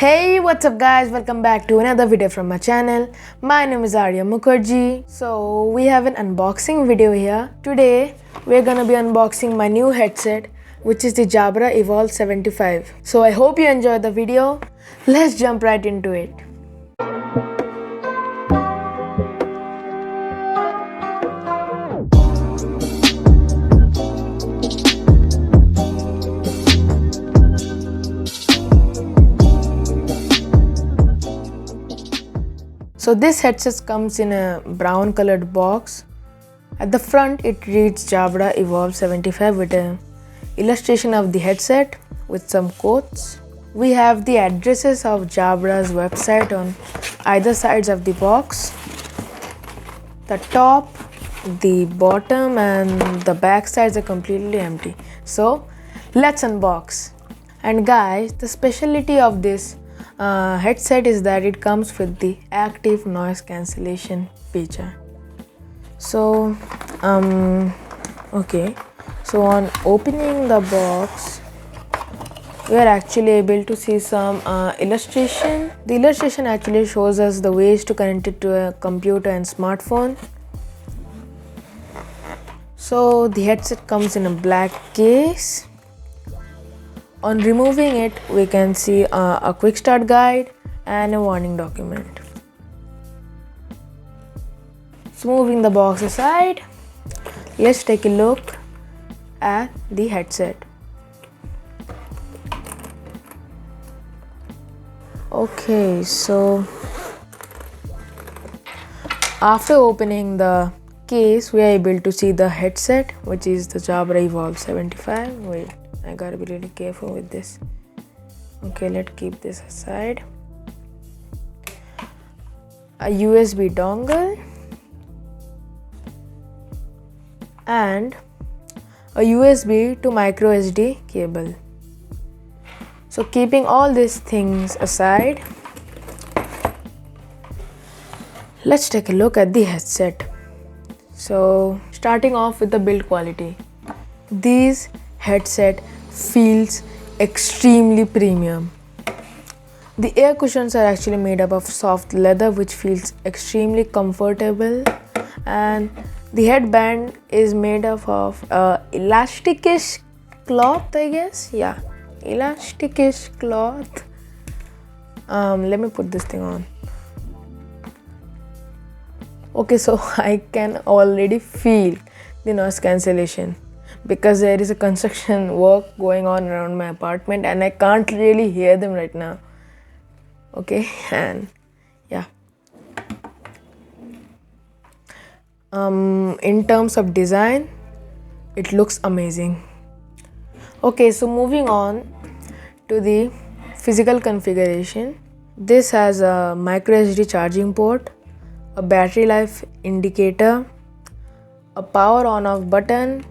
Hey, what's up guys, welcome back to another video from my channel. My name is Arya Mukherjee. So we have an unboxing video here. Today we're gonna be unboxing my new headset, which is the Jabra Evolve 75. So I hope you enjoyed the video. Let's jump right into it. So this headset comes in a brown colored box. At the front it reads Jabra Evolve 75 with an illustration of the headset with some quotes. We have the addresses of Jabra's website on either sides of the box. The top, the bottom and the back sides are completely empty. So let's unbox. And guys, the specialty of this headset is that it comes with the active noise cancellation feature. So so on opening the box we are actually able to see some illustration. The illustration actually shows us the ways to connect it to a computer and smartphone. So the headset comes in a black case. On removing it, we can see a quick start guide and a warning document. So moving the box aside, let's take a look at the headset. Okay, so after opening the case, we are able to see the headset, which is the Jabra Evolve 75. Wait, I gotta be really careful with this. Okay, let's keep this aside. A USB dongle and a USB to micro SD cable. So keeping all these things aside, let's take a look at the headset. So starting off with the build quality. This headset feels extremely premium. The air cushions are actually made up of soft leather which feels extremely comfortable, and the headband is made up of elasticish cloth, I guess. Yeah, elasticish cloth. Let me put this thing on. Okay, so I can already feel the noise cancellation because there is a construction work going on around my apartment and I can't really hear them right now. Okay, and yeah. In terms of design, it looks amazing. Okay, so moving on to the physical configuration. This has a micro SD charging port, a battery life indicator, a power on off button,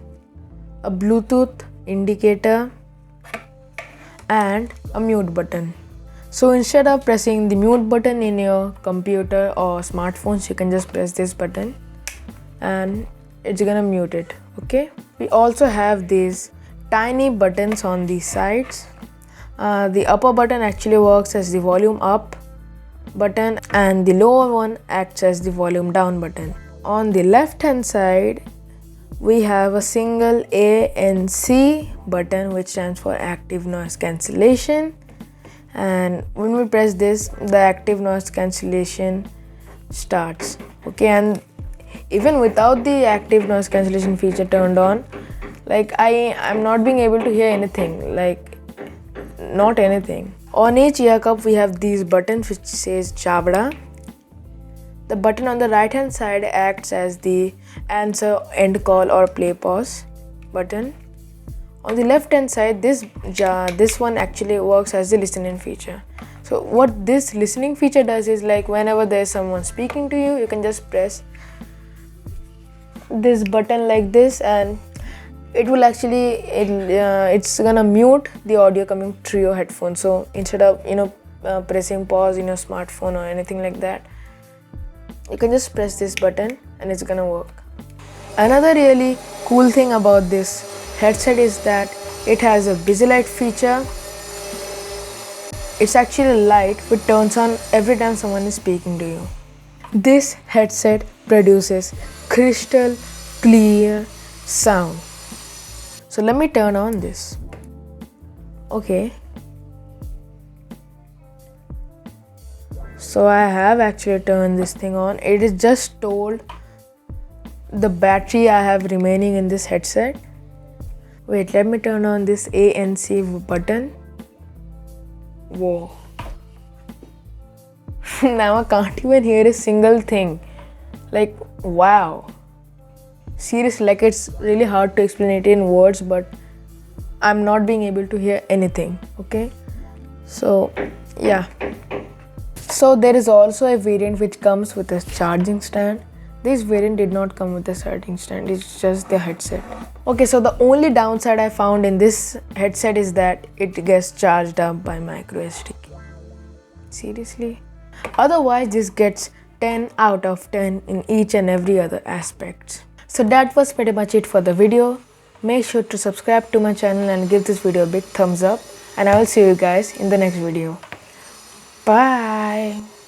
a Bluetooth indicator and a mute button. So instead of pressing the mute button in your computer or smartphones, you can just press this button and it's gonna mute it. Okay, we also have these tiny buttons on the sides. The upper button actually works as the volume up button and the lower one acts as the volume down button. On the left hand side we have a single ANC button which stands for active noise cancellation, and when we press this the active noise cancellation starts. Okay, and even without the active noise cancellation feature turned on, like I'm not being able to hear anything, like not anything. On each ear cup we have these buttons which says Jabra. The button on the right hand side acts as the answer, end call or play pause button. On the left hand side this one actually works as the listening feature. So what this listening feature does is, like, whenever there's someone speaking to you, you can just press this button like this and it will actually it's gonna mute the audio coming through your headphones. So instead of pressing pause in your smartphone or anything like that, you can just press this button and it's gonna work. Another really cool thing about this headset is that it has a busy light feature. It's actually a light which turns on every time someone is speaking to you. This headset produces crystal clear sound. So let me turn on this. Okay. So I have actually turned this thing on. It is just told the battery I have remaining in this headset. Wait, let me turn on this ANC button. Whoa. Now I can't even hear a single thing. Like, wow. Seriously, like it's really hard to explain it in words, but I'm not being able to hear anything. Okay. So, yeah. So there is also a variant which comes with a charging stand. This variant did not come with a charging stand, it's just the headset. Okay, so the only downside I found in this headset is that it gets charged up by micro SD. Seriously? Otherwise, this gets 10 out of 10 in each and every other aspect. So that was pretty much it for the video. Make sure to subscribe to my channel and give this video a big thumbs up. And I will see you guys in the next video. Bye.